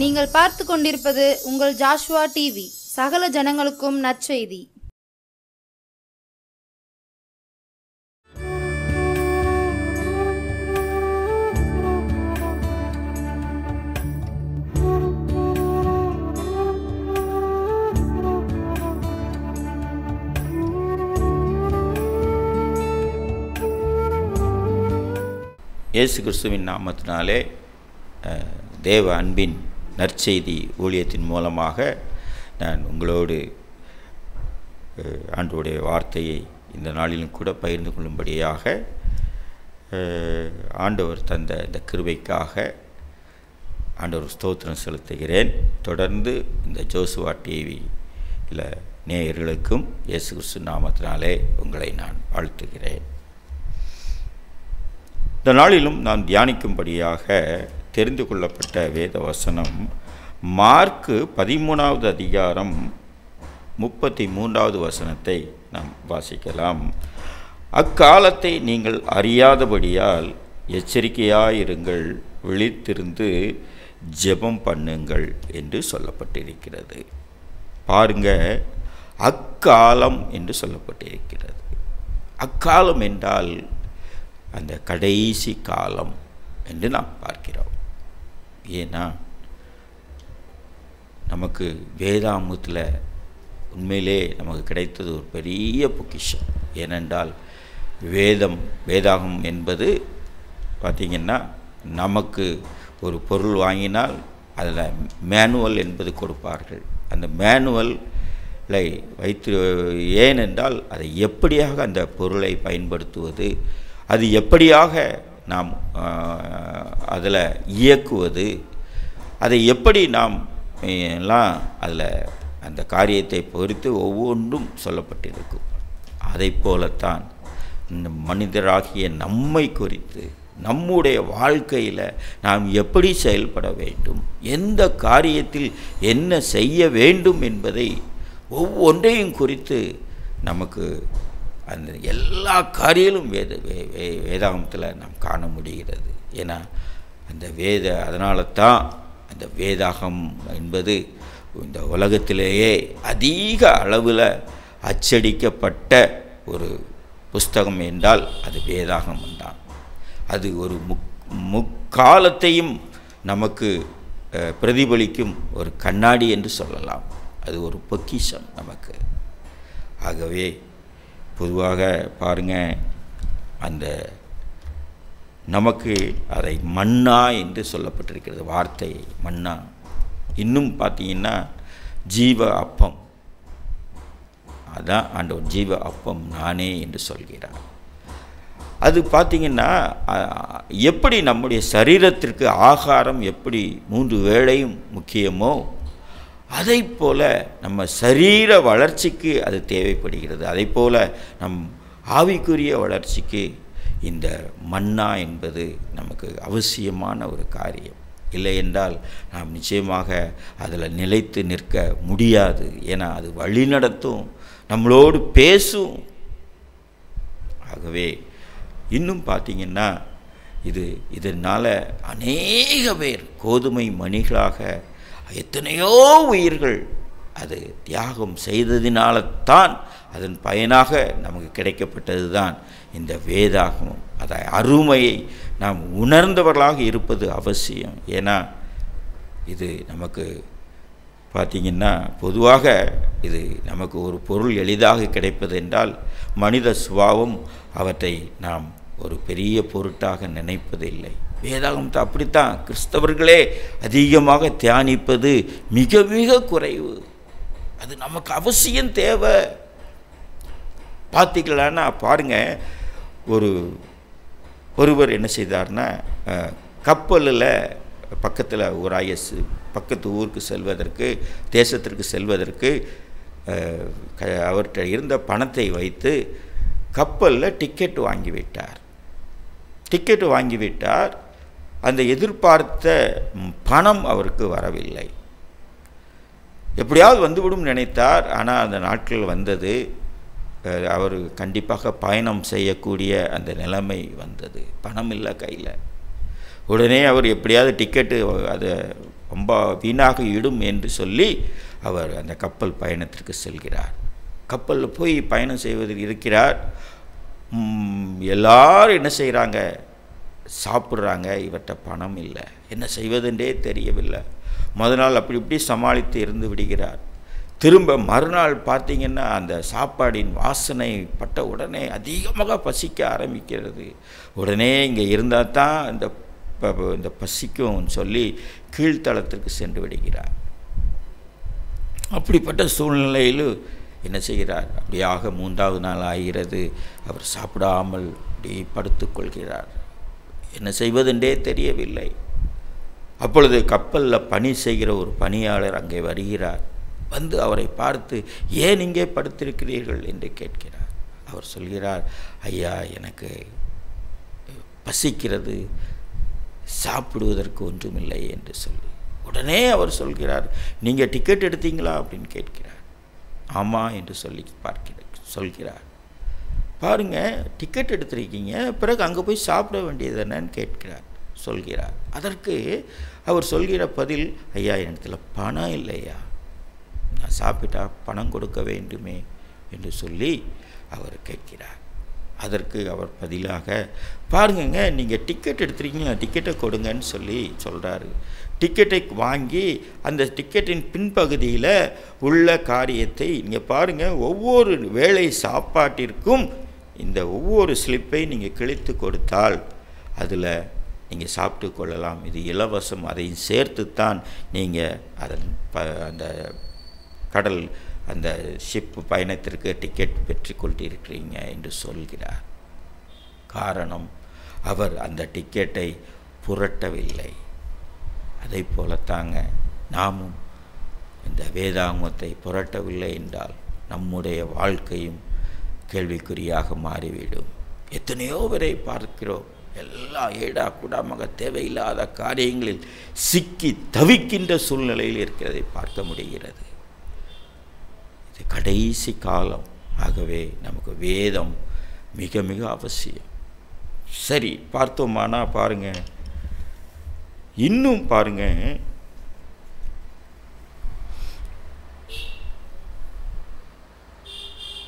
நீங்கள் பார்த்து கொண்டிருப்பது உங்கள் ஜாஷுவா டிவி. சகல ஜனங்களுக்கும் நற்செய்தி. இயேசு கிறிஸ்துவின் நாமத்தினாலே தேவ அன்பின் நற்செய்தி ஊழியத்தின் மூலமாக நான் உங்களோடு ஆண்டவருடைய வார்த்தையை இந்த நாளிலும் கூட பகிர்ந்து கொள்ளும்படியாக ஆண்டவர் தந்த இந்த கிருபைக்காக ஆண்டவர் ஸ்தோத்திரம் செலுத்துகிறேன். தொடர்ந்து இந்த ஜோசுவா டிவியில் நேயர்களுக்கும் இயேசு கிறிஸ்து நாமத்தினாலே உங்களை நான் வாழ்த்துகிறேன். இந்த நாளிலும் நாம் தியானிக்கும்படியாக தெரிந்து கொள்ளப்பட்ட வேத வசனம் மார்க்கு 13வது அதிகாரம் 33வது வசனத்தை நாம் வாசிக்கலாம். அக்காலத்தை நீங்கள் அறியாதபடியால் எச்சரிக்கையாயிருங்கள், விழித்திருந்து ஜெபம் பண்ணுங்கள் என்று சொல்லப்பட்டிருக்கிறது. பாருங்க, அக்காலம் என்று சொல்லப்பட்டிருக்கிறது. அக்காலம் என்றால் அந்த கடைசி காலம் என்று நாம் பார்க்கிறோம். ஏன்னா நமக்கு வேதாகமத்தில் உண்மையிலே நமக்கு கிடைத்தது ஒரு பெரிய பொக்கிஷம். ஏனென்றால் வேதாகம் என்பது பார்த்திங்கன்னா, நமக்கு ஒரு பொருள் வாங்கினால் அதில் மேனுவல் என்பது கொடுப்பார்கள். அந்த மேனுவலை வைத்து, ஏனென்றால் அதை எப்படியாக அந்த பொருளை பயன்படுத்துவது, அது எப்படியாக நாம் அதில் இயக்குவது, அதை எப்படி நாம் எல்லாம் அதில் அந்த காரியத்தை பொறுத்து ஒவ்வொன்றும் சொல்லப்பட்டிருக்கும். அதை போலத்தான் இந்த மனிதராகிய நம்மை குறித்து, நம்முடைய வாழ்க்கையில் நாம் எப்படி செயல்பட வேண்டும், எந்த காரியத்தில் என்ன செய்ய வேண்டும் என்பதை ஒவ்வொன்றையும் குறித்து நமக்கு அந்த எல்லா காரியங்களும் வேதாகமத்தில் நாம் காண முடிகிறது. ஏன்னா அந்த அதனால தான் அந்த வேதாகம் என்பது இந்த உலகத்திலேயே அதிக அளவில் அச்சடிக்கப்பட்ட ஒரு புஸ்தகம் என்றால் அது வேதாகம் தான். அது ஒரு முக்காலத்தையும் நமக்கு பிரதிபலிக்கும் ஒரு கண்ணாடி என்று சொல்லலாம். அது ஒரு பொக்கிஷம் நமக்கு. ஆகவே பொதுவாக பாருங்கள், அந்த நமக்கு அதை மன்னா என்று சொல்லப்பட்டிருக்கிறது. வார்த்தை மன்னா. இன்னும் பார்த்தீங்கன்னா ஜீவ அப்பம், அதான் ஆண்டவர் ஜீவ அப்பம் நானே என்று சொல்கிறார். அது பார்த்திங்கன்னா எப்படி நம்முடைய சரீரத்திற்கு ஆகாரம் எப்படி 3 வேளையும் முக்கியமோ, அதை போல் நம்ம சரீர வளர்ச்சிக்கு அது தேவைப்படுகிறது. அதை போல் நம் ஆவிக்குரிய வளர்ச்சிக்கு இந்த மன்னா என்பது நமக்கு அவசியமான ஒரு காரியம். இல்லை என்றால் நாம் நிச்சயமாக அதில் நிலைத்து நிற்க முடியாது. ஏன்னா அது வழி நடத்தும், நம்மளோடு பேசும். ஆகவே இன்னும் பார்த்திங்கன்னா இதனால் அநேக பேர் கோதுமை மணிகளாக எத்தனையோ உயிர்கள் அது தியாகம் செய்ததினால்தான் அதன் பயனாக நமக்கு கிடைக்கப்பட்டது தான் இந்த வேதாகமம். அதை அருமையை நாம் உணர்ந்தவர்களாக இருப்பது அவசியம். ஏன்னா இது நமக்கு பார்த்திங்கன்னா, பொதுவாக இது நமக்கு ஒரு பொருள் எளிதாக கிடைப்பது என்றால் மனித சுபாவம் அவற்றை நாம் ஒரு பெரிய பொருட்டாக நினைப்பதில்லை. வேதாகமத்தை அப்படித்தான் கிறிஸ்தவர்களே அதிகமாக தியானிப்பது மிக மிக குறைவு. அது நமக்கு அவசியம் தேவை. பார்த்திக்கலான்னா பாருங்கள், ஒருவர் என்ன செய்தார்னா, கப்பலில் பக்கத்தில் ஒரு பக்கத்து ஊருக்கு செல்வதற்கு, தேசத்திற்கு செல்வதற்கு அவர்கிட்ட இருந்த பணத்தை வைத்து கப்பலில் டிக்கெட் வாங்கிவிட்டார். அந்த எதிர்பார்த்த பணம் அவருக்கு வரவில்லை. எப்படியாவது வந்துவிடும் நினைத்தார். ஆனால் அந்த நாட்கள் வந்தது. அவர் கண்டிப்பாக பயணம் செய்யக்கூடிய அந்த நிலைமை வந்தது. பணம் இல்லை கையில். உடனே அவர் எப்படியாவது டிக்கெட்டு அதை ரொம்ப வீணாக இடும் என்று சொல்லி அவர் அந்த கப்பல் பயணத்திற்கு செல்கிறார். கப்பலில் போய் பயணம் செய்வதில் இருக்கிறார். எல்லாரும் என்ன செய்கிறாங்க, சாப்பிட்றாங்க. இவர்கிட்ட பணம் இல்லை, என்ன செய்வதென்றே தெரியவில்லை. நாள் அப்படி இப்படி சமாளித்து இருந்து விடுகிறார். திரும்ப மறுநாள் பார்த்திங்கன்னா அந்த சாப்பாடின் வாசனை பட்ட உடனே அதிகமாக பசிக்க ஆரம்பிக்கிறது. உடனே இங்கே இருந்தால் தான் இந்த பசிக்கும் சொல்லி கீழ்த்தளத்திற்கு சென்று விடுகிறார். அப்படிப்பட்ட சூழ்நிலையில் என்ன செய்கிறார், அப்படியாக 3வது நாள் ஆகிறது. அவர் சாப்பிடாமல் அப்படி படுத்துக்கொள்கிறார். என்ன செய்வதென்றே தெரியவில்லை. அப்பொழுது கப்பலில் பணி செய்கிற ஒரு பணியாளர் அங்கே வருகிறார். வந்து அவரை பார்த்து, ஏன் இங்கே படுத்திருக்கிறீர்கள் என்று கேட்கிறார். அவர் சொல்கிறார், ஐயா, எனக்கு பசிக்கிறது, சாப்பிடுவதற்கு ஒன்றுமில்லை என்று சொல்லி. உடனே அவர் சொல்கிறார், நீங்கள் டிக்கெட் எடுத்தீங்களா அப்படின்னு கேட்கிறார். ஆமாம் என்று சொல்லி சொல்கிறார். பாருங்கள், டிக்கெட் எடுத்திருக்கீங்க, பிறகு அங்கே போய் சாப்பிட வேண்டியது என்னன்னு சொல்கிறார். அதற்கு அவர் சொல்கிற பதில், ஐயா, இடத்துல பணம் இல்லையா, நான் சாப்பிட்டா பணம் கொடுக்க வேண்டுமே என்று சொல்லி அவர் கேட்கிறார். அதற்கு அவர் பதிலாக, பாருங்கங்க, நீங்கள் டிக்கெட் எடுத்துருக்கீங்க, டிக்கெட்டை கொடுங்கன்னு சொல்கிறாரு. டிக்கெட்டை வாங்கி அந்த டிக்கெட்டின் பின்பகுதியில் உள்ள காரியத்தை நீங்கள் பாருங்கள், ஒவ்வொரு வேளை சாப்பாட்டிற்கும் இந்த ஒவ்வொரு ஸ்லிப்பை நீங்கள் கிழித்து கொடுத்தால் அதில் நீங்கள் சாப்பிட்டு கொள்ளலாம், இது இலவசம், அதையும் சேர்த்துத்தான் நீங்கள் அந்த கடல் அந்த ஷிப் பயணத்திற்கு டிக்கெட் பெற்றுக்கொண்டிருக்கிறீங்க என்று சொல்கிறார். காரணம், அவர் அந்த டிக்கெட்டை புரட்டவில்லை. அதை போலத்தாங்க நாமும் இந்த வேதாங்கத்தை புரட்டவில்லை என்றால் நம்முடைய வாழ்க்கையும் கேள்விக்குறியாக மாறிவிடும். எத்தனையோ பேரை பார்க்கிறோம், எல்லாம் ஏடா கூடாமாக தேவையில்லாத காரியங்களில் சிக்கி தவிக்கின்ற சூழ்நிலையில் இருக்கிறதை பார்க்க முடிகிறது. இது கடைசி காலம். ஆகவே நமக்கு வேதம் மிக மிக அவசியம். சரி, பார்த்தோமானா பாருங்க, இன்னும் பாருங்க,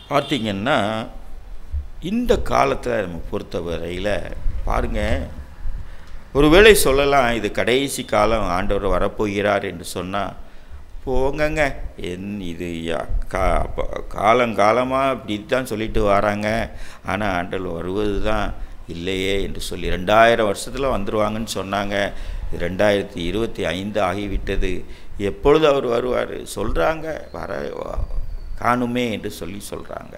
பார்த்தீங்கன்னா இந்த காலத்தில் நம்ம பொறுத்தவரையில் பாருங்க, ஒருவேளை சொல்லலாம் இது கடைசி காலம், ஆண்டவர் வரப்போகிறார் என்று சொன்னால், போங்கங்க, இது காலங்காலமாக இப்படி தான் சொல்லிட்டு வராங்க, ஆனால் ஆண்டவர் வருவது தான் இல்லையே என்று சொல்லி 2000 வருஷத்தில் வந்துடுவாங்கன்னு சொன்னாங்க, 2025 ஆகிவிட்டது, எப்பொழுது அவர் வருவார் சொல்கிறாங்க, வர காணுமே என்று சொல்கிறாங்க.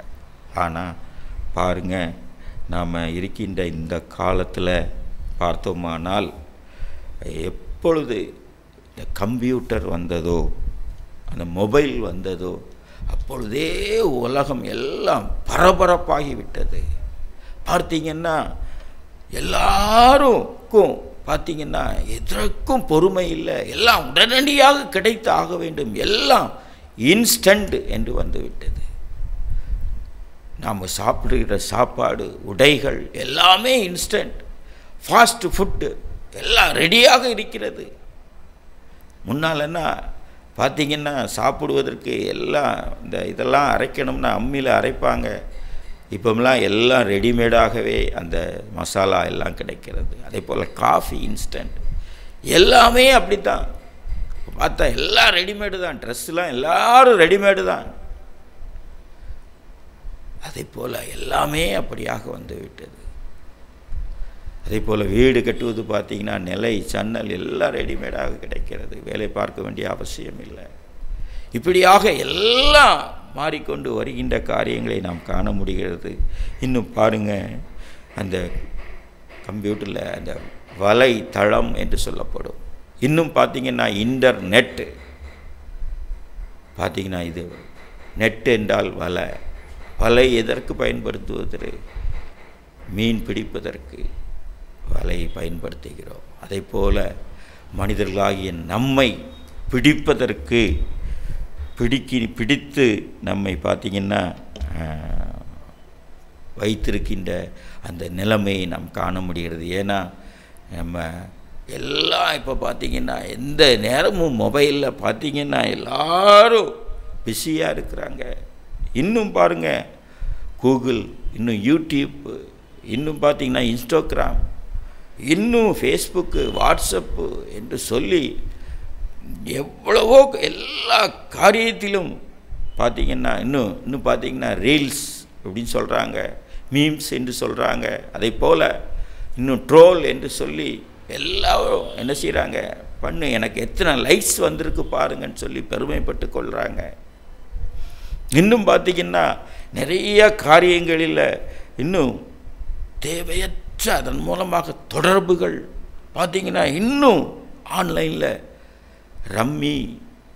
ஆனால் பாருங்கள், நாம் இருக்கின்ற இந்த காலத்தில் பார்த்தோமானால், எப்பொழுது இந்த கம்ப்யூட்டர் வந்ததோ, அந்த மொபைல் வந்ததோ, அப்பொழுதே உலகம் எல்லாம் பரபரப்பாகிவிட்டது. பார்த்தீங்கன்னா எல்லாருக்கும் பார்த்தீங்கன்னா எதற்கும் பொறுமை இல்லை, எல்லாம் உடனடியாக கிடைத்து ஆக வேண்டும், எல்லாம் இன்ஸ்டன்ட் என்று வந்துவிட்டது. நாம் சாப்பிடுகிற சாப்பாடு, உடைகள் எல்லாமே இன்ஸ்டன்ட், ஃபாஸ்ட் ஃபுட்டு எல்லாம் ரெடியாக இருக்கிறது. முன்னாலன்னா பார்த்திங்கன்னா சாப்பிடுவதற்கு எல்லாம் இதெல்லாம் அரைக்கணும்னா அம்மியில் அரைப்பாங்க. இப்போலாம் எல்லாம் ரெடிமேடாகவே அந்த மசாலா எல்லாம் கிடைக்கிறது. அதே போல் காஃபி இன்ஸ்டன்ட், எல்லாமே அப்படி தான். பார்த்தா எல்லாம் ரெடிமேடு தான், ட்ரெஸ்ஸெலாம் எல்லோரும் ரெடிமேடு தான். அதே போல் எல்லாமே அப்படியாக வந்து விட்டது. அதே போல் வீடு கட்டுவது பார்த்திங்கன்னா நிலை, சன்னல் எல்லாம் ரெடிமேடாக கிடைக்கிறது, வேலை பார்க்க வேண்டிய அவசியம் இல்லை. இப்படியாக எல்லாம் மாறிக்கொண்டு வருகின்ற காரியங்களை நாம் காண முடிகிறது. இன்னும் பாருங்கள், அந்த கம்ப்யூட்டரில் அந்த வலைத்தளம் என்று சொல்லப்படும். இன்னும் பார்த்திங்கன்னா இன்டர்நெட்டு, பார்த்திங்கன்னா இது நெட் என்றால் வலை. வலை எதற்கு பயன்படுத்துவது? மீன் பிடிப்பதற்கு வலையை பயன்படுத்துகிறோம். அதே போல் மனிதர்களாகிய நம்மை பிடிப்பதற்கு பிடித்து நம்மை பார்த்திங்கன்னா வைத்திருக்கின்ற அந்த நிலைமையை நாம் காண முடிகிறது. ஏன்னா நம்ம எல்லாம் இப்போ பார்த்திங்கன்னா எந்த நேரமும் மொபைலில் பார்த்திங்கன்னா எல்லாரும் பிஸியாக இருக்கிறாங்க. இன்னும் பாருங்கள், கூகுள், இன்னும் யூடியூப், இன்னும் பார்த்திங்கன்னா இன்ஸ்டாகிராம், இன்னும் ஃபேஸ்புக்கு, வாட்ஸ்அப்பு என்று சொல்லி எவ்வளவோ எல்லா காரியத்திலும் பார்த்திங்கன்னா இன்னும் பார்த்திங்கன்னா ரீல்ஸ் அப்படின்னு சொல்கிறாங்க, மீம்ஸ் என்று சொல்கிறாங்க. அதே போல் இன்னும் ட்ரோல் என்று சொல்லி எல்லாரும் என்ன செய்கிறாங்க, எனக்கு எத்தனை லைக்ஸ் வந்திருக்கு பாருங்கன்னு சொல்லி பெருமைப்பட்டு கொள்கிறாங்க. இன்னும் பார்த்திங்கன்னா நிறைய காரியங்களில் இன்னும் தேவையற்ற அதன் மூலமாக தொடர்புகள் பார்த்திங்கன்னா இன்னும் ஆன்லைனில் ரம்மி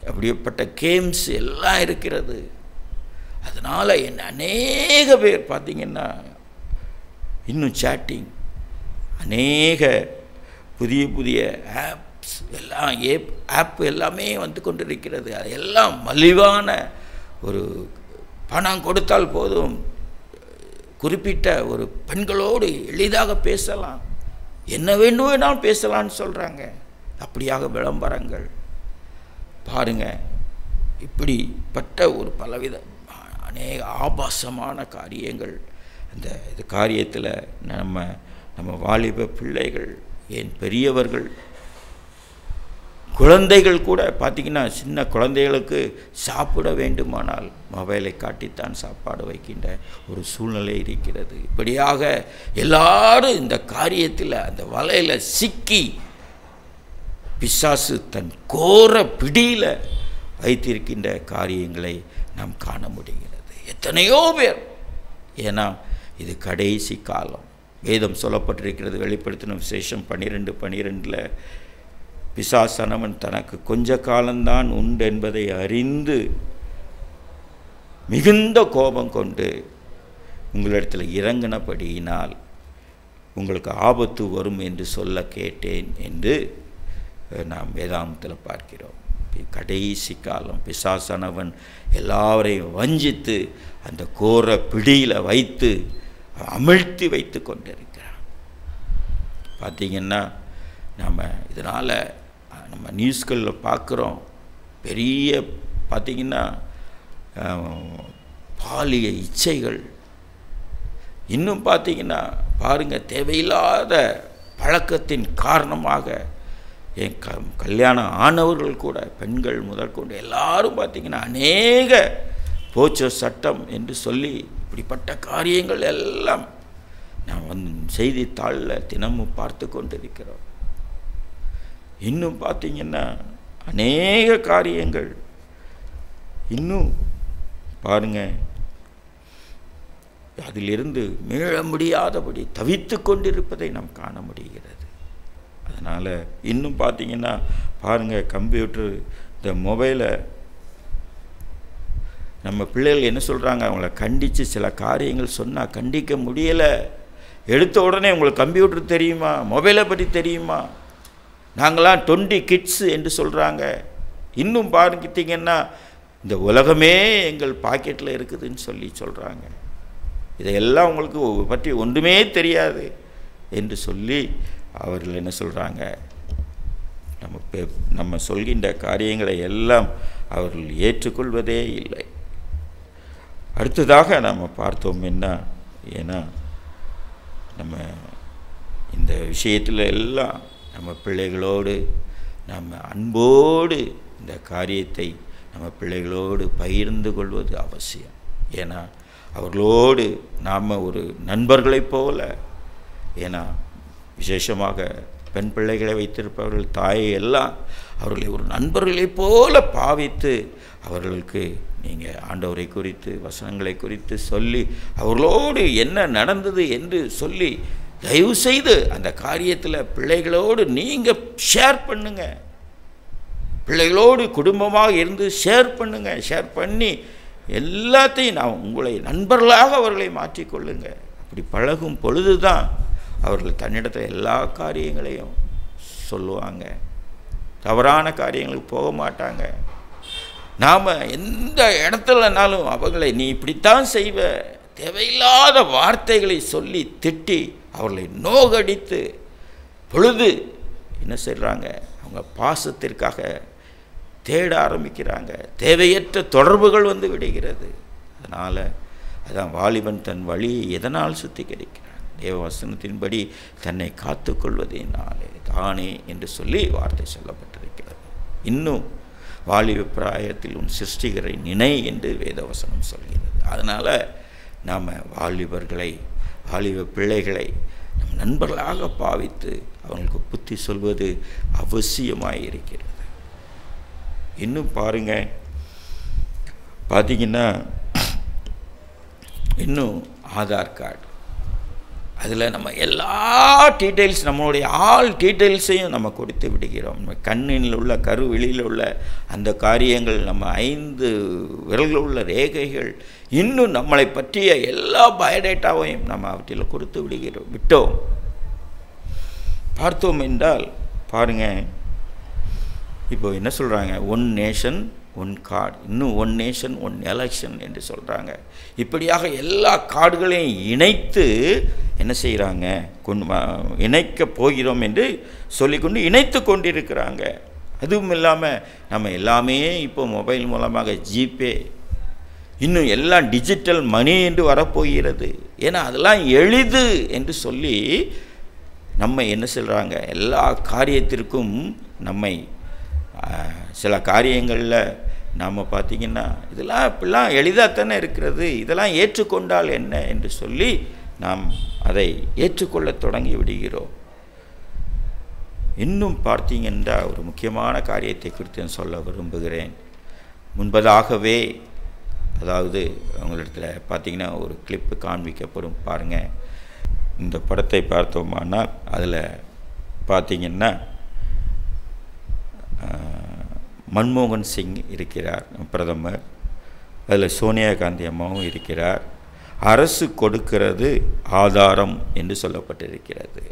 அப்படிப்பட்ட கேம்ஸ் எல்லாம் இருக்கிறது. அதனால் அநேக பேர் பார்த்திங்கன்னா இன்னும் சேட்டிங், அநேக புதிய புதிய ஆப்ஸ் எல்லாம் ஆப் எல்லாமே வந்து கொண்டிருக்கிறது. அதெல்லாம் மலிவான ஒரு பணம் கொடுத்தால் போதும், குறிப்பிட்ட ஒரு பெண்களோடு எளிதாக பேசலாம், என்ன வேண்டுமானாலும் பேசலான்னு சொல்கிறாங்க. அப்படியாக விளம்பரங்கள் பாருங்கள், இப்படிப்பட்ட ஒரு பலவித அநேக ஆபாசமான காரியங்கள் இந்த காரியத்தில் நம்ம வாலிப பிள்ளைகள், ஏன் பெரியவர்கள், குழந்தைகள் கூட பார்த்திங்கன்னா சின்ன குழந்தைகளுக்கு சாப்பிட வேண்டுமானால் மொபைலை காட்டித்தான் சாப்பாடு வைக்கின்ற ஒரு சூழ்நிலை இருக்கிறது. இப்படியாக எல்லாரும் இந்த காரியத்தில் அந்த வலையில் சிக்கி பிசாசு தன் கோர பிடியில் வைத்திருக்கின்ற காரியங்களை நாம் காண முடிகிறது. எத்தனையோ பேர், ஏன்னா இது கடைசி காலம். வேதம் சொல்லப்பட்டிருக்கிறது, வெளிப்படுத்தின விசேஷம் 12:12 பிசாசானவன் தனக்கு கொஞ்ச காலம்தான் உண்டு என்பதை அறிந்து மிகுந்த கோபம் கொண்டு உங்களிடத்தில் இறங்கினபடியினால் உங்களுக்கு ஆபத்து வரும் என்று சொல்ல கேட்டேன் என்று நாம் வேதாந்தத்தில் பார்க்கிறோம். கடைசி காலம் பிசாசானவன் எல்லாரையும் வஞ்சித்து அந்த கோர பிடியில் வைத்து அமிழ்த்தி வைத்து கொண்டிருக்கிறான். பார்த்திங்கன்னா இதனால் நம்ம நியூஸ்களில் பார்க்குறோம், பெரிய பார்த்திங்கன்னா பாலிய இச்சைகள், இன்னும் பார்த்திங்கன்னா பாருங்கள், தேவையில்லாத பழக்கத்தின் காரணமாக என் கல்யாணம் ஆனவர்கள் கூட, பெண்கள் முதற்கொண்டு எல்லாரும் பார்த்திங்கன்னா அநேக போச்சோ சட்டம் என்று சொல்லி இப்படிப்பட்ட காரியங்கள் எல்லாம் நாம் செய்தித்தாளில் தினமும் பார்த்து கொண்டிருக்கிறோம். இன்னும் பார்த்திங்கன்னா அநேக காரியங்கள் இன்னும் பாருங்கள், அதிலிருந்து மீள முடியாதபடி தவித்து கொண்டிருப்பதை நாம் காண முடிகிறது. அதனால் இன்னும் பார்த்திங்கன்னா பாருங்கள், கம்ப்யூட்டர், இந்த மொபைலை நம்ம பிள்ளைகள் என்ன சொல்கிறாங்க, அவங்கள கண்டித்து சில காரியங்கள் சொன்னால் கண்டிக்க முடியலை. எடுத்த உடனே உங்களுக்கு கம்ப்யூட்டர் தெரியுமா, மொபைலை பற்றி தெரியுமா, நாங்களாம் 20 கிட்ஸு என்று சொல்கிறாங்க. இன்னும் பார்த்திங்கன்னா இந்த உலகமே எங்கள் பாக்கெட்டில் இருக்குதுன்னு சொல்கிறாங்க. இதையெல்லாம் உங்களுக்கு பற்றி ஒன்றுமே தெரியாது என்று சொல்லி அவர்கள் என்ன சொல்கிறாங்க, நம்ம சொல்கின்ற காரியங்களை எல்லாம் அவர்கள் ஏற்றுக்கொள்வதே இல்லை. அடுத்ததாக நம்ம பார்த்தோம் என்ன, ஏன்னா நம்ம இந்த விஷயத்தில் எல்லாம் நம்ம பிள்ளைகளோடு நம்ம அன்போடு இந்த காரியத்தை நம்ம பிள்ளைகளோடு பகிர்ந்து கொள்வது அவசியம். ஏன்னா அவர்களோடு நாம் ஒரு நண்பர்களைப் போல, ஏன்னா விசேஷமாக பெண் பிள்ளைகளை வைத்திருப்பவர்கள் தாயை எல்லாம் அவர்களை ஒரு நண்பர்களைப் போல பாவித்து அவர்களுக்கு நீங்கள் ஆண்டவரை குறித்து வசனங்களை குறித்து சொல்லி அவர்களோடு என்ன நடந்தது என்று சொல்லி தயவு செய்து அந்த காரியத்தில் பிள்ளைகளோடு நீங்கள் ஷேர் பண்ணுங்க. பிள்ளைகளோடு குடும்பமாக இருந்து ஷேர் பண்ணுங்க. ஷேர் பண்ணி எல்லாத்தையும் நான் உங்களை நண்பர்களாக அவர்களை மாற்றிக்கொள்ளுங்க. அப்படி பழகும் பொழுது தான் அவர்கள் தன்னிடத்தில் எல்லா காரியங்களையும் சொல்லுவாங்க, தவறான காரியங்களுக்கு போக மாட்டாங்க. நாம் எந்த இடத்துலனாலும் அவர்களை நீ இப்படித்தான் செய்வ, தேவையில்லாத வார்த்தைகளை சொல்லி திட்டி அவர்களை நோகடித்து பொழுது என்ன செய்கிறாங்க, அவங்க பாசத்திற்காக தேட ஆரம்பிக்கிறாங்க. தேவையற்ற தொடர்புகள் வந்து விடுகிறது. அதனால் அதான் வாலிபன் தன் வழியை எதனால் சுத்திகரிக்கிறான், தேவ வசனத்தின்படி தன்னை காத்து கொள்வதனாலே தானே என்று சொல்லி வார்த்தை சொல்லப்பட்டிருக்கிறது. இன்னும் வாலிப பிராயத்தில் உன் சிருஷ்டிகரை நினை என்று வேதவசனம் சொல்கிறது. அதனால் நாம் வாலிபர்களை, வாலிப பிள்ளைகளை நம் நண்பர்களாக பாவித்து அவங்களுக்கு புத்தி சொல்வது அவசியமாக இருக்கிறது. இன்னும் பார்த்தீங்கன்னா இன்னும் ஆதார் கார்டு, அதில் நம்ம எல்லா டீட்டெயில்ஸ், நம்மளுடைய ஆல் டீட்டெயில்ஸையும் நம்ம கொடுத்து விடுகிறோம். நம்ம கண்ணில் உள்ள கருவெளியில் உள்ள அந்த காரியங்கள், நம்ம 5 விரல்கள் உள்ள ரேகைகள், இன்னும் நம்மளை பற்றிய எல்லா பயோடேட்டாவையும் நம்ம அவற்றில் கொடுத்து விட்டோம். பார்த்தோம் என்றால் பாருங்கள், இப்போ என்ன சொல்கிறாங்க, 1 நேஷன் 1 கார்டு, இன்னும் 1 நேஷன் 1 எலெக்ஷன் என்று சொல்கிறாங்க. இப்படியாக எல்லா கார்டுகளையும் இணைத்து என்ன செய்கிறாங்க, இணைக்கப் போகிறோம் என்று சொல்லிக்கொண்டு இணைத்து கொண்டிருக்கிறாங்க. அதுவும் இல்லாமல் நம்ம எல்லாமே இப்போ மொபைல் மூலமாக ஜிபே, இன்னும் எல்லாம் டிஜிட்டல் மணி என்று வரப்போகிறது. ஏன்னா அதெல்லாம் எளிது என்று சொல்லி நம்ம என்ன சொல்கிறாங்க, எல்லா காரியத்திற்கும் நம்மை சில காரியங்களில் நாம் பார்த்திங்கன்னா இதெல்லாம் இப்படிலாம் எளிதாக தானே இருக்கிறது, இதெல்லாம் ஏற்றுக்கொண்டால் என்ன என்று சொல்லி நாம் அதை ஏற்றுக்கொள்ள தொடங்கி விடுகிறோம். இன்னும் பார்த்தீங்கன்னா ஒரு முக்கியமான காரியத்தை குறித்து நான் சொல்ல விரும்புகிறேன். முன்பதாகவே, அதாவது உங்களிடத்தில் பார்த்தீங்கன்னா ஒரு கிளிப்பு காண்பிக்கப்படும் பாருங்கள். இந்த படத்தை பார்த்தோமானால் அதில் பார்த்தீங்கன்னா மன்மோகன் சிங் இருக்கிறார் பிரதமர், அதில் சோனியா காந்தி அம்மாவும் இருக்கிறார். அரசு கொடுக்கிறது ஆதாரம் என்று சொல்லப்பட்டிருக்கிறது.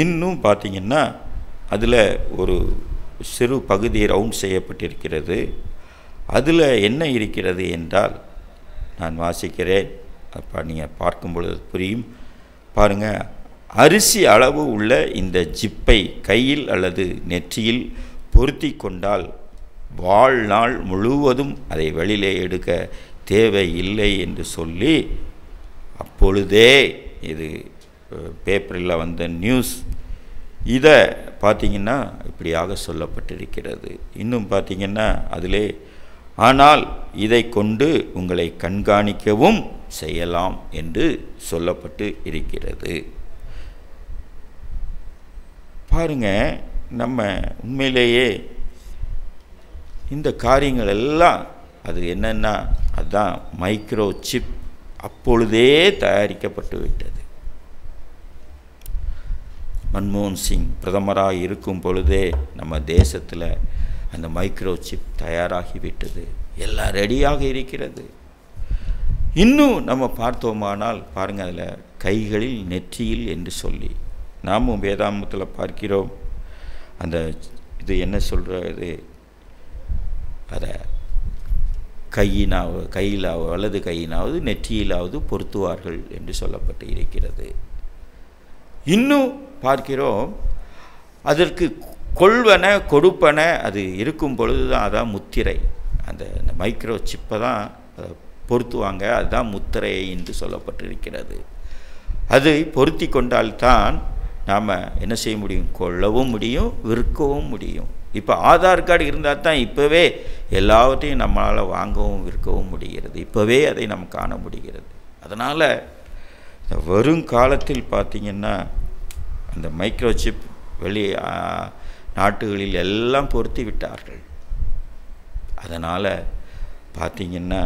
இன்னும் பார்த்தீங்கன்னா அதில் ஒரு சிறு பகுதி ரவுண்ட் செய்யப்பட்டிருக்கிறது. அதில் என்ன இருக்கிறது என்றால், நான் வாசிக்கிறேன், அப்போ நீங்கள் பார்க்கும் பொழுது புரியும். பாருங்கள், அரிசி அளவு உள்ள இந்த ஜிப்பை கையில் அல்லது நெற்றியில் பொருத்தி கொண்டால் வாழ்நாள் முழுவதும் அதை வெளியிலே எடுக்க தேவையில்லை என்று சொல்லி, அப்பொழுதே இது பேப்பரில் வந்த நியூஸ், இதை பார்த்திங்கன்னா இப்படியாக சொல்லப்பட்டிருக்கிறது. இன்னும் பார்த்திங்கன்னா அதிலே, ஆனால் இதை கொண்டு உங்களை கண்காணிக்கவும் செய்யலாம் என்று சொல்லப்பட்டு இருக்கிறது. பாருங்க, நம்ம உண்மையிலேயே இந்த காரியங்கள் எல்லாம் அது என்னென்னா, அதுதான் மைக்ரோ சிப் அப்பொழுதே தயாரிக்கப்பட்டு விட்டது. மன்மோகன் சிங் பிரதமராக இருக்கும் பொழுதே நம்ம தேசத்தில் அந்த மைக்ரோ சிப் தயாராகிவிட்டது, எல்லாம் ரெடியாக இருக்கிறது. இன்னும் நம்ம பார்த்தோமானால் பாருங்கள், அதில் கைகளில் நெற்றியில் என்று சொல்லி நாமும் வேதாமத்தில் பார்க்கிறோம். அந்த இது என்ன சொல்கிறது, அதை கையிலாவது வலது கையினாவது நெற்றியிலாவது பொருத்துவார்கள் என்று சொல்லப்பட்டு இருக்கிறது. இன்னும் பார்க்கிறோம், அதற்கு கொள்வன கொடுப்பன அது இருக்கும் பொழுது தான் அதான் முத்திரை, அந்த மைக்ரோ சிப்பை தான் பொருத்துவாங்க, அதுதான் முத்திரை என்று சொல்லப்பட்டிருக்கிறது. அது பொருத்தி கொண்டால்தான் நாம் என்ன செய்ய முடியும், கொள்ளவும் முடியும், விற்கவும் முடியும். இப்போ ஆதார் கார்டு இருந்தால் தான் இப்போவே எல்லாவற்றையும் நம்மளால் வாங்கவும் விற்கவும் முடிகிறது, இப்போவே அதை நம்ம காண முடிகிறது. அதனால் வருங்காலத்தில் பார்த்திங்கன்னா அந்த மைக்ரோ சிப் வெளி நாட்டுகளில் எல்லாம் பொருத்தி விட்டார்கள். அதனால் பார்த்திங்கன்னா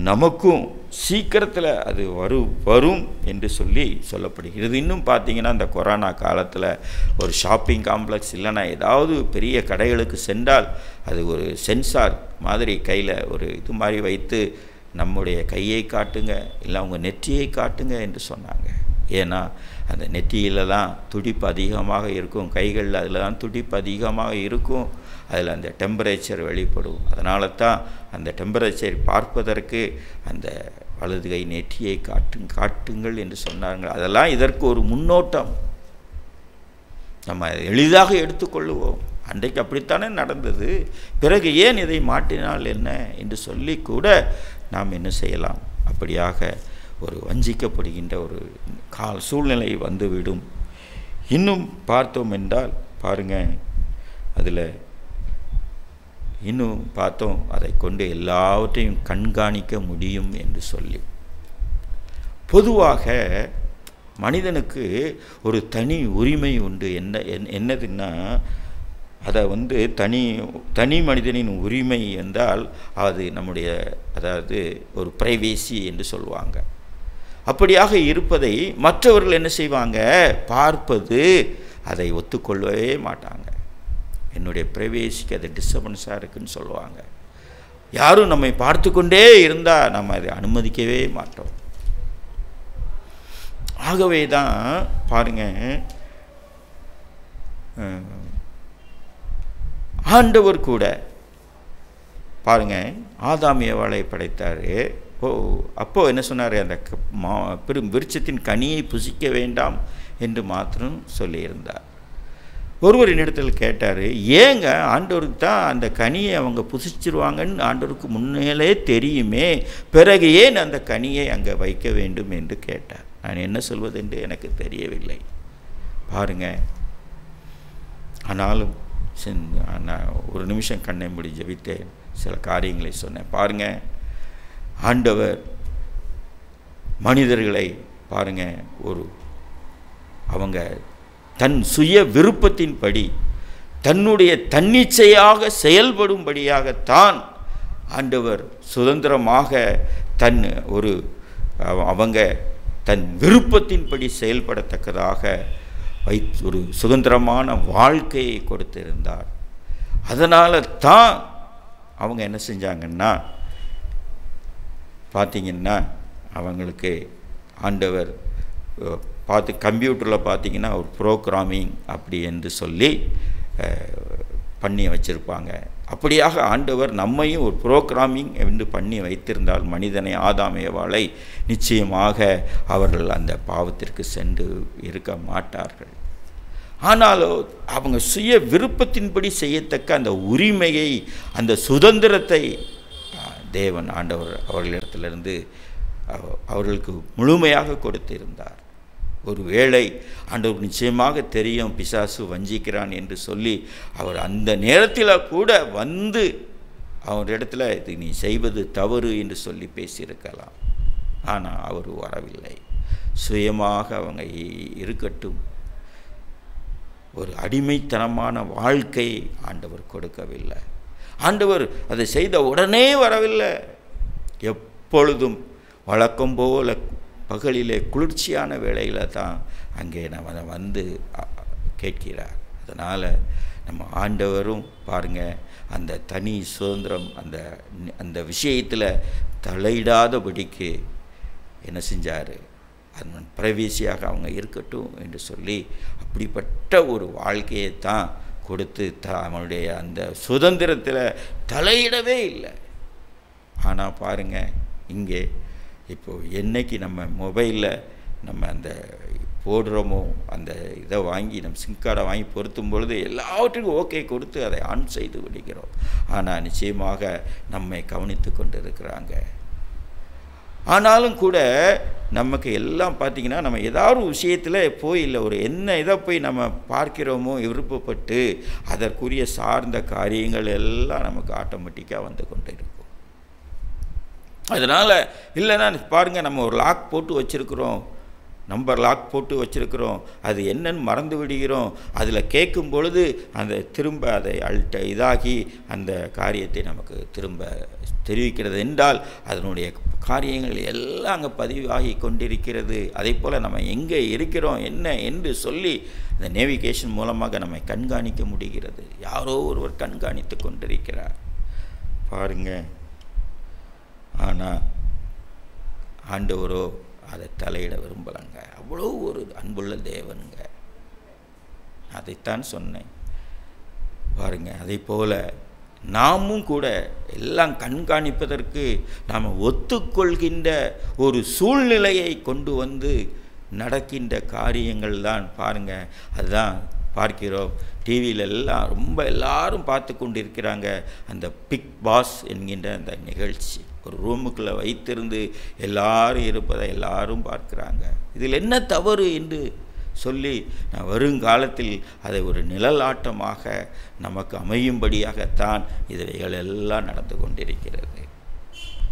நமக்கும் சீக்கிரத்தில் அது வரும் என்று சொல்லப்படுகிறது. இன்னும் பார்த்திங்கன்னா இந்த கொரோனா காலத்தில் ஒரு ஷாப்பிங் காம்ப்ளெக்ஸ் இல்லைன்னா ஏதாவது பெரிய கடைகளுக்கு சென்றால் அது ஒரு சென்சார் மாதிரி கையில் ஒரு இது மாதிரி வைத்து நம்முடைய கையை காட்டுங்க இல்லை உங்கள் நெற்றியை காட்டுங்க என்று சொன்னாங்க. ஏன்னா அந்த நெற்றியில் தான் துடிப்பு அதிகமாக இருக்கும், கைகளில் அதில் தான் துடிப்பு அதிகமாக இருக்கும், அதில் அந்த டெம்பரேச்சர் வெளிப்படும். அதனால தான் அந்த டெம்பரேச்சர் பார்ப்பதற்கு அந்த வலது கை நெற்றியை காட்டுங்கள் என்று சொன்னார்கள். அதெல்லாம் இதற்கு ஒரு முன்னோட்டம். நம்ம எளிதாக எடுத்துக்கொள்ளுவோம். அன்றைக்கு அப்படித்தானே நடந்தது. பிறகு ஏன் இதை மாற்றினால் என்ன என்று சொல்லி கூட நாம் என்ன செய்யலாம், அப்படியாக ஒரு வஞ்சிக்கப்படுகின்ற ஒரு சூழ்நிலை வந்துவிடும். இன்னும் பார்த்தோம் என்றால் பாருங்கள், அதில் இன்னும் பார்த்தோம், அதை கொண்டு எல்லாவற்றையும் கண்காணிக்க முடியும் என்று சொல்லி. பொதுவாக மனிதனுக்கு ஒரு தனி உரிமை உண்டு. என்னதுன்னா, அதை தனி மனிதனின் உரிமை என்றால் அது நம்முடைய, அதாவது ஒரு பிரைவேசி என்று சொல்லுவாங்க. அப்படியாக இருப்பதை மற்றவர்கள் என்ன செய்வாங்க, பார்ப்பது, அதை ஒத்துக்கொள்ளவே மாட்டாங்க. என்னுடைய பிரைவேசிக்கு அது டிஸ்டர்பன்ஸாக இருக்குதுன்னு சொல்லுவாங்க. யாரும் நம்மை பார்த்து கொண்டே இருந்தால் நம்ம அதை அனுமதிக்கவே மாட்டோம். ஆகவே தான் பாருங்கள், ஆண்டவர் கூட பாருங்கள் ஆதாம் ஏவாளை படைத்தார். அப்போது என்ன சொன்னார், அந்த பெரும் விருட்சத்தின் கனியை புசிக்க வேண்டாம் என்று மாத்திரம் சொல்லியிருந்தார். ஒருவர் என்னிடத்தில் கேட்டார், ஏங்க ஆண்டவருக்கு தான் அந்த கனியை அவங்க புசிச்சிருவாங்கன்னு ஆண்டவருக்கு முன்னே தெரியுமே, பிறகு ஏன் அந்த கனியை அங்கே வைக்க வேண்டும் என்று கேட்டார். நான் என்ன சொல்வது என்று எனக்கு தெரியவில்லை. பாருங்க, ஆனாலும் நான் ஒரு நிமிஷம் கண்ணை மூடி ஜெபித்தேன், சில காரியங்களை சொன்னேன். பாருங்க, ஆண்டவர் மனிதர்களை பாருங்க, அவங்க தன் சுய விருப்பத்தின்படி தன்னுடைய தன்னிச்சையாக செயல்படும்படியாகத்தான் ஆண்டவர் சுதந்திரமாக அவங்க தன் விருப்பத்தின்படி செயல்படத்தக்கதாக ஒரு சுதந்திரமான வாழ்க்கையை கொடுத்திருந்தார். அதனால தான் அவங்க என்ன செஞ்சாங்கன்னா, பார்த்தீங்கன்னா அவங்களுக்கு ஆண்டவர் கம்ப்யூட்டரில் பார்த்தீங்கன்னா ஒரு ப்ரோக்ராமிங் அப்படி என்று சொல்லி பண்ணி வச்சுருப்பாங்க. அப்படியாக ஆண்டவர் நம்மையும் ஒரு ப்ரோக்ராமிங் என்று பண்ணி வைத்திருந்தால் மனிதனை, ஆதாம் ஏவாளை, நிச்சயமாக அவர்கள் அந்த பாவத்திற்கு சென்று இருக்க மாட்டார்கள். ஆனாலும் அவங்க சுய விருப்பத்தின்படி செய்யத்தக்க அந்த உரிமையை, அந்த சுதந்திரத்தை தேவன் ஆண்டவர் அவர்களிடத்திலிருந்து அவர்களுக்கு முழுமையாக கொடுத்திருந்தார். ஒருவேளை ஆண்டவர் நிச்சயமாக தெரியும் பிசாசு வஞ்சிக்கிறான் என்று சொல்லி அவர் அந்த நேரத்தில் கூட வந்து அவரிடத்துல இது நீ செய்வது தவறு என்று சொல்லி பேசியிருக்கலாம். ஆனால் அவர் வரவில்லை. சுயமாக அவங்க இருக்கட்டும், ஒரு அடிமைத்தனமான வாழ்க்கையை ஆண்டவர் கொடுக்கவில்லை. ஆண்டவர் அதை செய்த உடனே வரவில்லை. எப்பொழுதும் வழக்கம் போல பகலிலே குளிர்ச்சியான வேளையில் தான் அங்கே நம்ம வந்து கேட்கிறார். அதனால் நம்ம ஆண்டவரும் பாருங்கள், அந்த தனி சுதந்திரம், அந்த விஷயத்தில் தலையிடாதபடிக்கு என்ன செஞ்சார், அதன் பிரைவேசியாக அவங்க இருக்கட்டும் என்று சொல்லி அப்படிப்பட்ட ஒரு வாழ்க்கையை தான் கொடுத்து அவனுடைய அந்த சுதந்திரத்தில் தலையிடவே இல்லை. ஆனால் பாருங்கள், இங்கே இப்போது என்றைக்கு நம்ம மொபைலில் நம்ம அந்த போடுறோமோ, அந்த இதை வாங்கி நம்ம சிம் கார்டை வாங்கி பொருத்தும் பொழுது எல்லாவற்றுக்கும் ஓகே கொடுத்து அதை ஆன் செய்து விடுகிறோம். ஆனால் நிச்சயமாக நம்மை கவனித்து கொண்டு இருக்கிறாங்க. ஆனாலும் கூட நமக்கு எல்லாம் பார்த்திங்கன்னா, நம்ம ஏதாவது ஒரு விஷயத்தில் போய் இல்லை ஒரு இதை போய் நம்ம பார்க்கிறோமோ விருப்பப்பட்டு அதற்குரிய சார்ந்த காரியங்கள் எல்லாம் நமக்கு ஆட்டோமேட்டிக்காக வந்து கொண்டு இருக்கும். அதனால் இல்லைன்னா பாருங்கள், நம்ம ஒரு லாக் போட்டு வச்சுருக்குறோம், நம்பர் லாக் போட்டு வச்சுருக்குறோம், அது என்னன்னு மறந்து விடுகிறோம். அதில் கேட்கும் பொழுது அந்த திரும்ப அதை இதாகி அந்த காரியத்தை நமக்கு திரும்ப தெரிவிக்கிறது என்றால் அதனுடைய காரியங்கள் எல்லாம் அங்கே பதிவாகி கொண்டிருக்கிறது. அதே போல் நம்ம எங்கே இருக்கிறோம் என்ன என்று சொல்லி அந்த நேவிகேஷன் மூலமாக நம்மை கண்காணிக்க முடிகிறது. யாரோ ஒருவர் கண்காணித்து கொண்டிருக்கிறார் பாருங்கள். ஆனால் ஆண்டவரோ அதை தலையிட விரும்பலைங்க. அவ்வளோ ஒரு அன்புள்ள தேவனுங்க. அதைத்தான் சொன்னேன் பாருங்க. அதே போல் நாமும் கூட எல்லாம் கண்காணிப்பதற்கு நாம் ஒத்துக்கொள்கின்ற ஒரு சூழ்நிலையை கொண்டு வந்து நடக்கின்ற காரியங்கள் தான் பாருங்கள். அதுதான் பார்க்கிறோம். டிவியில் எல்லாம் ரொம்ப எல்லாரும் பார்த்து கொண்டு இருக்கிறாங்க அந்த பிக் பாஸ் என்கின்ற அந்த நிகழ்ச்சி. ஒரு ரூமுக்குள்ளே வைத்திருந்து எல்லாரும் இருப்பதை எல்லாரும் பார்க்குறாங்க. இதில் என்ன தவறு என்று சொல்லி நான் வருங்காலத்தில் அதை ஒரு நிழலாட்டமாக நமக்கு அமையும்படியாகத்தான் இவைகள் எல்லாம் நடந்து கொண்டிருக்கிறது.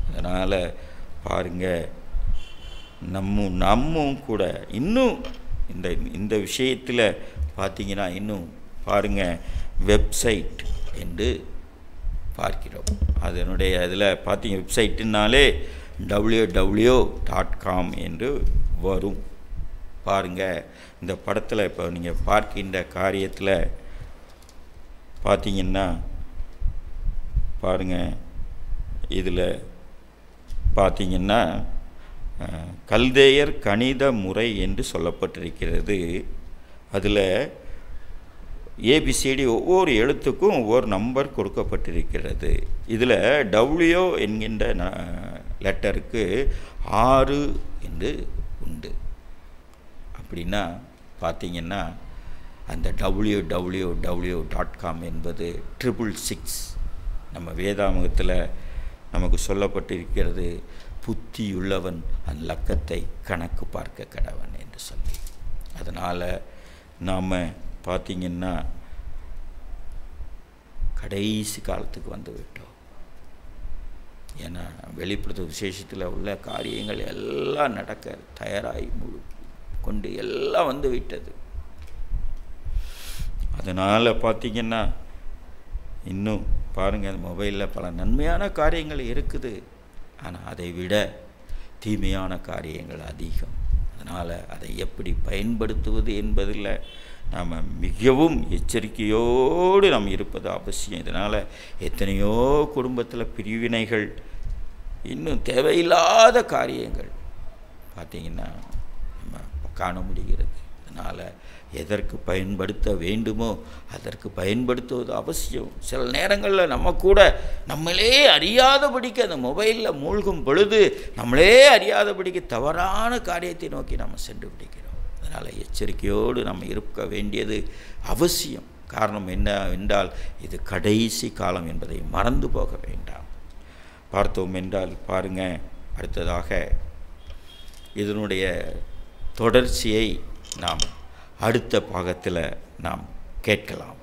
அதனால் பாருங்கள், நம்மும் கூட இன்னும் இந்த விஷயத்தில் பார்த்திங்கன்னா இன்னும் பாருங்கள், வெப்சைட் என்று பார்க்கிறோம். அதனுடைய இதில் பார்த்திங்க, வெப்சைட்டுனாலே www.com என்று வரும். பாருங்கள், இந்த படத்தில் இப்போ நீங்கள் பார்க்கின்ற காரியத்தில் பார்த்திங்கன்னா பாருங்கள், இதில் பார்த்திங்கன்னா கல்தேயர் கணித முறை என்று சொல்லப்பட்டிருக்கிறது. அதில் ஏபிசிடி ஒவ்வொரு எழுத்துக்கும் ஒவ்வொரு நம்பர் கொடுக்கப்பட்டிருக்கிறது. இதில் டபிள்யூ என்கின்ற லெட்டருக்கு 6 என்று உண்டு. அப்படின்னா பார்த்திங்கன்னா அந்த www.com என்பது 666. நம்ம வேதாகமத்தில் நமக்கு சொல்லப்பட்டிருக்கிறது, புத்தியுள்ளவன் அந்த லக்கத்தை கணக்கு பார்க்க கடவன் என்று சொல்லி. அதனால் நாம் பார்த்திங்கன்னா கடைசி காலத்துக்கு வந்து விட்டோம். ஏன்னா வெளிப்படுத்த விசேஷத்தில் உள்ள காரியங்கள் எல்லாம் நடக்க தயாராகி கொண்டு எல்லாம் வந்து விட்டது. அதனால் பார்த்திங்கன்னா இன்னும் பாருங்கள், மொபைலில் பல நன்மையான காரியங்கள் இருக்குது, ஆனால் அதை விட தீமையான காரியங்கள் அதிகம். அதனால் அதை எப்படி பயன்படுத்துவது என்பதில் நாம் மிகவும் எச்சரிக்கையோடு நாம் இருப்பது அவசியம். இதனால் எத்தனையோ குடும்பத்தில் பிரிவினைகள், இன்னும் தேவையில்லாத காரியங்கள் பார்த்திங்கன்னா நம்ம காண முடிகிறது. அதனால் எதற்கு பயன்படுத்த வேண்டுமோ அதற்கு பயன்படுத்துவது அவசியம். சில நேரங்களில் நம்ம கூட நம்மளே அறியாதபடிக்கு அந்த மொபைலில் மூழ்கும் பொழுது நம்மளே அறியாதபடிக்கு தவறான காரியத்தை நோக்கி நம்ம சென்று பிடிக்கிறோம். அதனால் எச்சரிக்கையோடு நம்ம இருக்க வேண்டியது அவசியம். காரணம் என்னவென்றால் இது கடைசி காலம் என்பதை மறந்து போக வேண்டாம். பார்த்தோம் என்றால் பாருங்கள், அடுத்ததாக இதனுடைய தொடர்ச்சியை நாம் அடுத்த பாகத்தில் நாம் கேட்கலாம்.